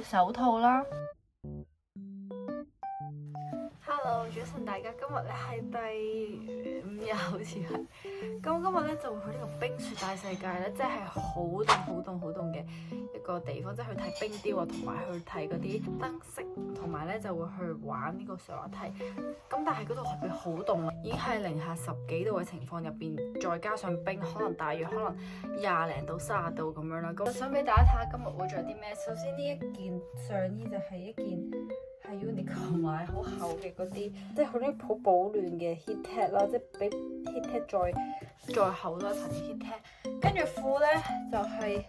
手套啦。Hello，早晨大家，今日咧係第5日，好似係。咁今日咧就會去呢個冰雪大世界咧，即係好凍、好凍、好凍嘅一個地方，即係去睇冰雕啊，同埋去睇嗰啲燈飾，同埋咧就會去玩呢個上滑梯。咁但係嗰度入邊好凍啊，已經係零下10幾度嘅情況入邊，再加上冰，大約可能20零到30度咁樣啦。咁想俾大家睇下今日會着啲咩。首先呢一件上衣就係一件係 Uniqlo 買好厚嘅嗰啲，即係嗰啲好保暖嘅 heattech 啦，即係比 heattech 再厚多一層 heattech。跟住褲咧就係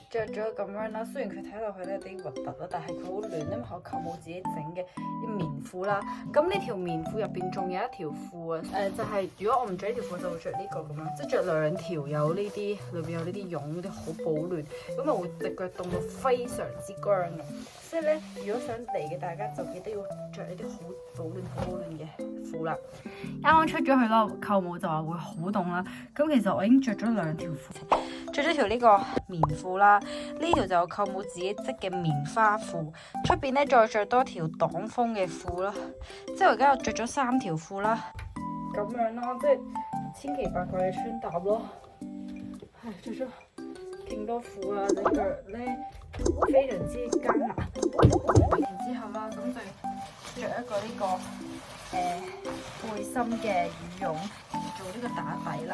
着咗咁樣啦，雖然佢睇落去咧有啲核突啦，但係佢好暖，因為我舅母自己整嘅啲棉褲啦。咁呢條棉褲入邊仲有一條褲啊，就係如果我唔着呢條褲，就會着呢個咁樣，即係着2條有呢啲，裏邊有呢啲絨嗰啲好保暖，咁啊會隻腳凍到非常之僵嘅。所以咧，如果想嚟嘅大家就記得要着呢啲好保暖嘅褲啦。啱啱出咗去啦，舅母就話會好凍啦。咁其實我已經着咗2條褲，着咗條呢個棉褲啦，呢條就係舅母自己織嘅棉花褲，出邊咧再着多條擋風嘅褲啦。之後而家又着咗3條褲啦，咁樣啦，即係千奇百怪嘅穿搭咯。係着咗勁多褲啊，隻腳咧非常之艱難。然之後啦，咁就着一個呢個背心嘅羽絨做呢個打底啦。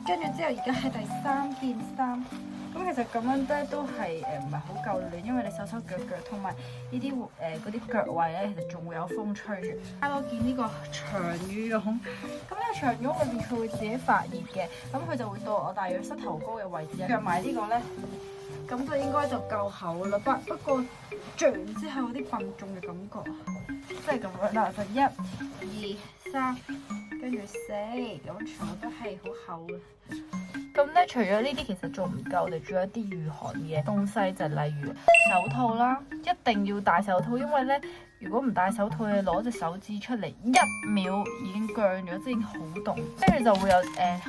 跟住之後，而家係第3件衫。咁其實咁樣咧都係唔係好夠暖，因為你手手腳腳同埋呢啲嗰啲腳位咧，其實仲會有風吹住。加多件呢個長羽絨，咁呢個長羽絨裏邊佢會自己發熱嘅，咁佢就會到我大約膝頭哥嘅位置。着埋呢個咧，咁就應該就夠厚啦。不過着完之後有啲笨重嘅感覺，即係咁樣啦，就1、2、3，跟住4，咁全部都係好厚嘅。咁咧，除咗呢啲，其實仲唔夠，我哋仲有一啲御寒嘅東西，就例如手套啦，一定要戴手套，因為咧，如果唔戴手套，你攞隻手指出嚟1秒已經僵咗，即係已經好凍。跟住就會有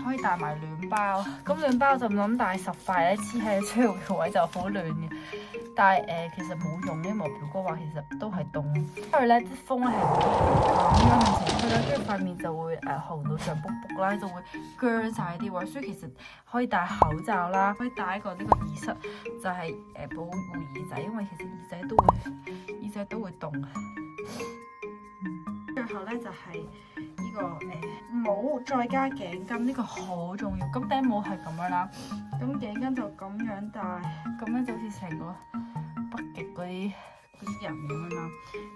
可以帶埋暖包，咁暖包就唔諗帶10塊咧，黐喺需要嘅位就好暖嘅。但係其實冇用，因為我表哥話其實都係凍，因為咧啲風咧係咁樣向前吹啦，跟住塊面就會紅到脹卜卜啦，就會僵晒啲位，所以其實可以戴口罩啦，可以戴一個呢個耳塞，就係保護耳仔，因為其實耳仔都會凍。最後咧就係呢個帽再加頸巾，呢個好重要。咁頂帽係咁樣啦，咁頸巾就咁樣戴，咁樣就好似成個北極嗰啲人咁樣啦。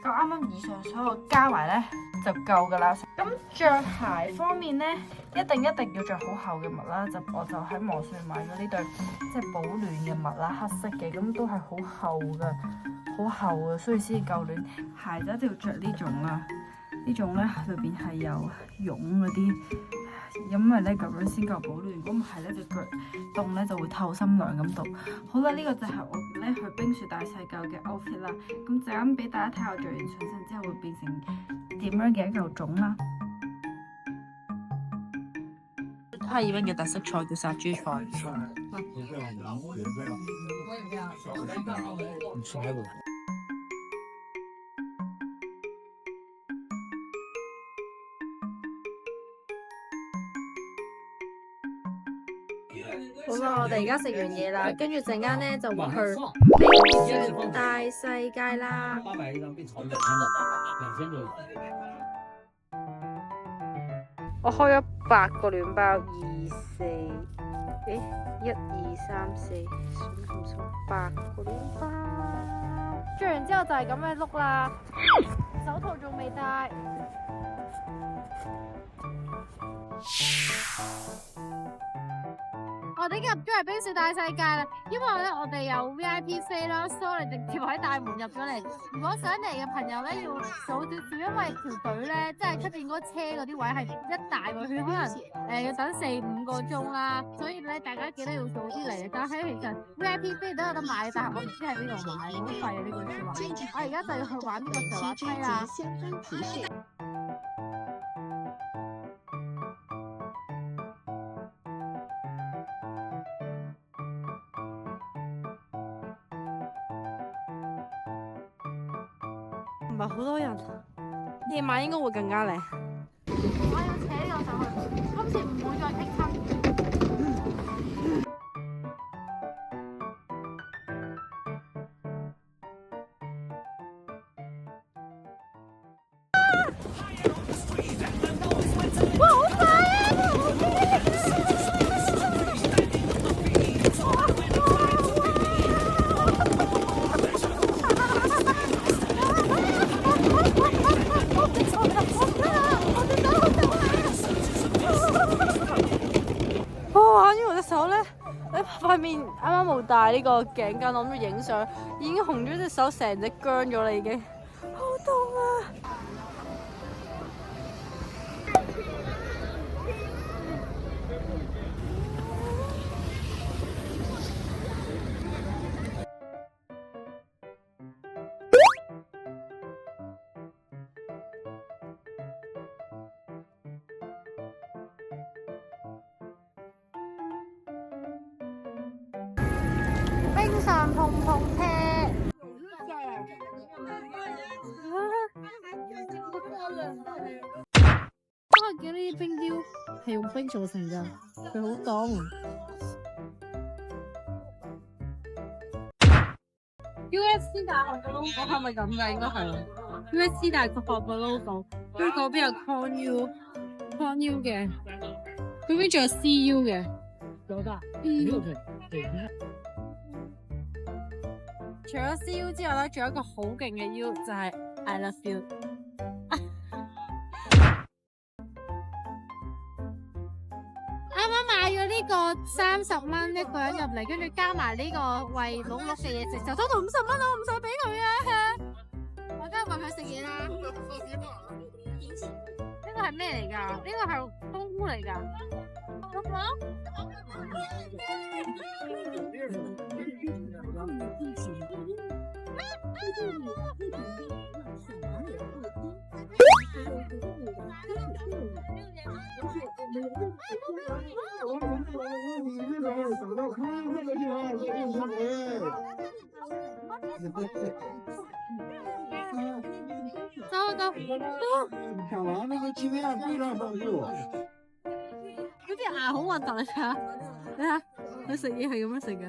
咁啱啱以上所有加埋咧就夠噶啦。咁着鞋方面咧，一定要着好厚嘅襪啦。我就喺網上買咗呢對即係保暖嘅襪啦，黑色嘅，咁都係好厚嘅，好厚嘅，所以先至夠暖。鞋就一定要着呢種啦。呢種咧裏邊係有絨嗰啲，因為咧咁樣先夠保暖。如果唔係咧，隻腳凍咧就會透心涼咁凍。好啦，呢個就係我咧去冰雪大世界嘅 outfit 啦。咁陣間俾大家睇下我着完上身之後會變成點樣嘅一嚿粽啦。哈爾濱嘅特色菜叫殺豬菜。好啦，我哋而家食完嘢啦，跟住陣間咧就會去冰雪大世界啦。我開咗8個暖包，1、2、3、4，數8個暖包。着完之後就係咁樣碌啦，手套仲未戴。我哋已經入咗嚟冰雪大世界啦，因為咧我哋有 VIP 飛啦，所以我哋直接喺大門入咗嚟。如果想嚟嘅朋友咧要早少少，因為條隊咧即係出邊嗰車嗰啲位係一大個圈，可能要等4、5個鐘啦，所以咧大家記得要早啲嚟。但係其實 VIP 飛都有得買，但係我唔知喺邊度買，好貴啊呢個說話。我而家就要去玩呢個上滑梯啦。唔係好多人，夜晚應該會更加靚。我要扯呢個上去，今次唔會再棘親。哇！好快啊！哇！因為我隻手咧，你塊面啱啱冇戴呢個頸巾，我諗住影相，已經紅咗隻手，成隻僵咗啦已經，好痛啊！冰上碰碰車，我見呢啲冰雕係用冰做成㗎，佢好凍。USC 大學嘅 logo 係咪咁㗎？應該係。USC 大學嘅 logo， 跟住嗰邊有 ConU 嘅，嗰邊仲有 CU 嘅。有㗎。除咗 CU 之外咧，仲有一個好勁嘅 U， 就係 I love you。啱啱買咗呢個30蚊一個人入嚟，跟住加埋呢個餵鹿鹿嘅嘢食，就多到50蚊啦！我唔想俾佢啊！我梗係餵佢食嘢啦。呢個係咩嚟㗎？呢個係冬菇嚟㗎。走。看完那个纪念非常丰富。嗰啲牙好核突啊！睇下，佢食嘢係咁樣食嘅。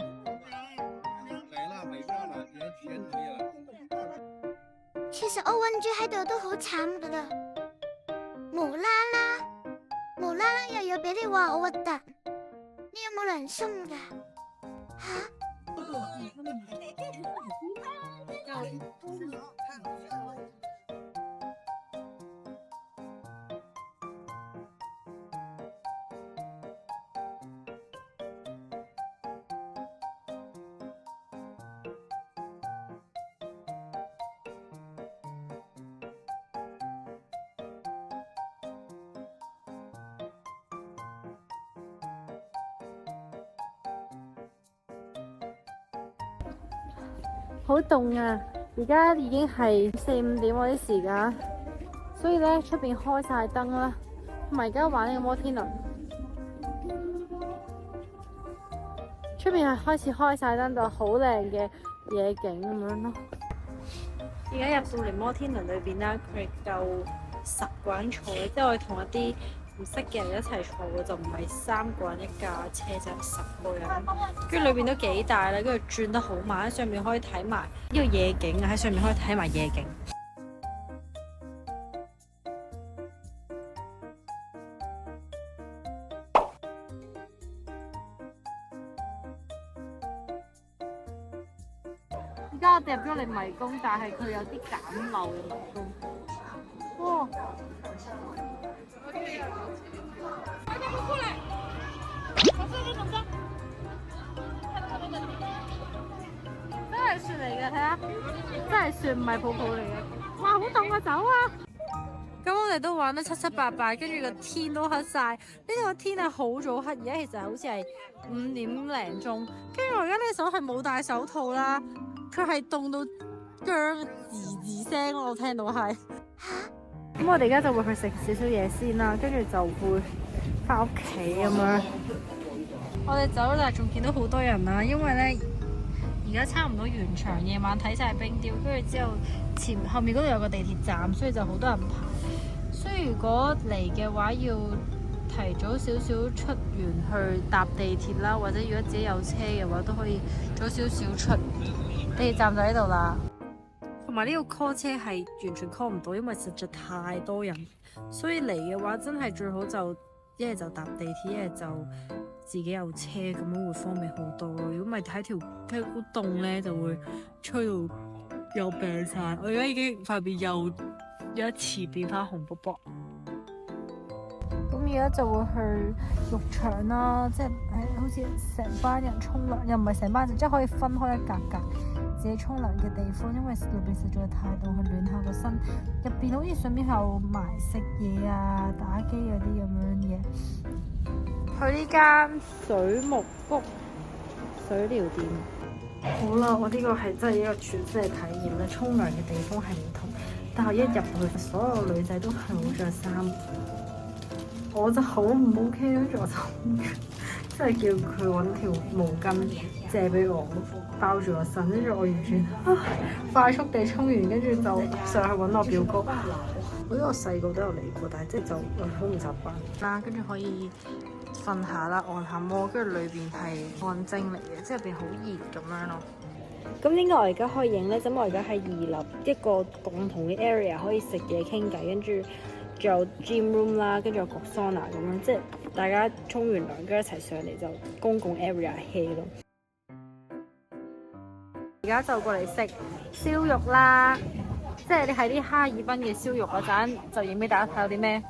其實奧運住喺度都好慘噶啦，無啦啦又要俾你話我核突，你有冇良心噶？吓？好凍啊！而家已經係4、5點嗰啲時間，所以咧出邊開晒燈啦，同埋而家玩呢個摩天輪，出邊係開始開晒燈，就好靚嘅夜景咁樣咯。而家入到嚟摩天輪裏邊啦，佢夠10個人坐嘅，即係我哋同一啲唔識嘅人一齊坐嘅，就唔係3個人一架車，就係10個人。跟住裏邊都幾大啦，跟住轉得好慢，喺上面可以睇埋呢個夜景啊！喺上面可以睇埋夜景。而家我哋入咗嚟迷宮，但係佢有啲簡陋嘅迷宮。哇！真係雪嚟嘅，睇下，真係雪唔係泡泡嚟嘅。哇，好凍啊，走啊！咁我哋都玩得七七八八，跟住個天都黑晒。呢度個天係好早黑，而家其實好似係5點零鐘。跟住我而家呢手係冇戴手套啦，佢係凍到僵吱聲咯，我聽到係。咁我哋而家就會去食少少嘢先啦，跟住就會翻屋企咁樣。我哋走啦，仲見到好多人啦，因為咧而家差唔多完場，夜晚睇晒冰雕，跟住之後後面嗰度有個地鐵站，所以就好多人排。所以如果嚟嘅話，要提早少少出園去搭地鐵啦，或者如果自己有車嘅話，都可以早少少出。地鐵站就喺度啦。同埋呢個 call 車係完全 call 唔到，因為實在太多人，所以嚟嘅話真係最好就一係就搭地鐵，一係就自己有車，咁樣會方便好多咯。如果唔係喺條街好凍咧，就會吹到又病晒。我而家已經塊面又一次變翻紅卜卜。咁而家就會去浴場啦，即係好似成班人沖涼，又唔係成班人，即係可以分開一格格自己沖涼嘅地方，因為裏邊實在太凍，去暖下個身。入邊好似順便有埋食嘢啊、打機嗰啲咁樣嘢。去呢間水木谷水療店。好啦，我呢個係真係一個全新嘅體驗啦！沖涼嘅地方係唔同，但係一入去，所有女仔都係冇着衫。我就好唔 OK，跟住我就即係叫佢揾條毛巾借俾我包住個身，跟住我完全快速地沖完，跟住就上去揾我表哥。我覺得我細個都有嚟過，但係即係就好唔習慣啦。跟住可以瞓下啦，按下摩，跟住裏邊係汗蒸嚟嘅，即係入邊好熱咁樣咯。咁點解我而家可以影咧？咁我而家喺2樓一個共同嘅 area 可以食嘢傾偈，跟住仲有 gym room 啦，跟住有焗桑拿咁樣，即係大家沖完涼跟住一齊上嚟就公共 area hea 咯。而家就過嚟食燒肉啦，即係你喺啲哈爾濱嘅燒肉嗰陣，就影俾大家睇有啲咩。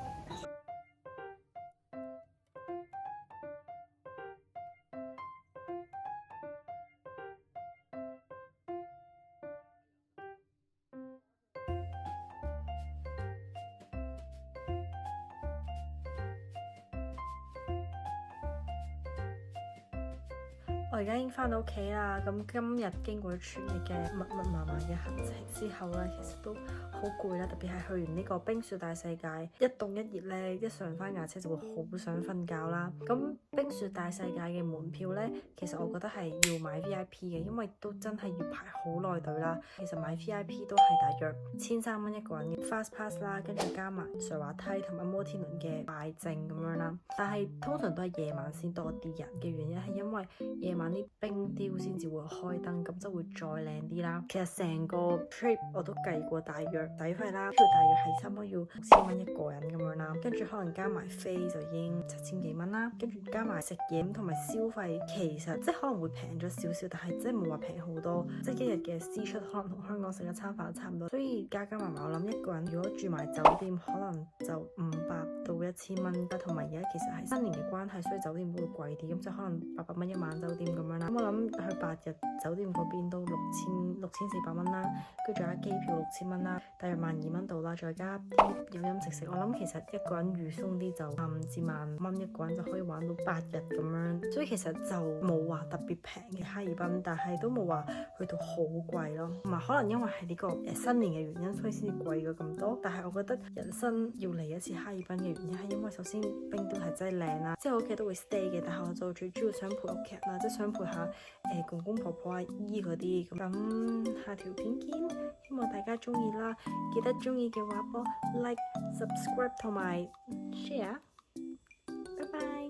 我而家已經翻到屋企啦，咁今日經過咗全日嘅密密麻麻嘅行程之後咧，其實都好攰啦，特別係去完呢個冰雪大世界，一凍一熱咧，一上翻架車就會好想瞓覺啦。咁冰雪大世界嘅門票咧，其實我覺得係要買 VIP 嘅，因為都真係要排好耐隊啦。其實買 VIP 都係大約1300蚊一個人嘅 Fast Pass 啦，跟住加埋上滑梯同埋摩天輪嘅拜證咁樣啦。但係通常都係夜晚先多啲人嘅原因係因為夜晚啲冰雕先至會開燈，咁就會再靚啲啦。其實成個 trip 我都計過大約抵費啦，大約係差唔多要6000蚊一個人咁樣啦，跟住可能加埋飛就已經7000幾蚊啦，跟住加埋食嘢同埋消費，其實即係可能會平咗少少，但係即係冇話平好多，即係一日嘅支出可能同香港食一餐飯差唔多，所以加埋我諗一個人如果住埋酒店可能就500到1000蚊，同埋而家其實係新年嘅關係，所以酒店都會貴啲，咁就可能800蚊一晚酒店咁樣啦。咁我諗去8日酒店嗰邊都6400蚊啦，跟住仲有機票6000蚊啦，大約12000蚊到啦，再加啲飲飲食食，我諗其實一個人預鬆啲就5至萬蚊一個人就可以玩到8日咁樣，所以其實就冇話特別平嘅哈爾濱，但係都冇話去到好貴咯。同埋可能因為係呢個新年嘅原因，所以先至貴咗咁多。但係我覺得人生要嚟一次哈爾濱嘅原因係因為首先冰都係真係靚啦，即係我屋企都會 stay 嘅，但係我就最主要想陪屋企人啦，即係想陪下公公婆婆阿姨嗰啲咁。下條片見，希望大家中意啦，記得中意嘅話幫 like、subscribe 同埋 share，拜拜。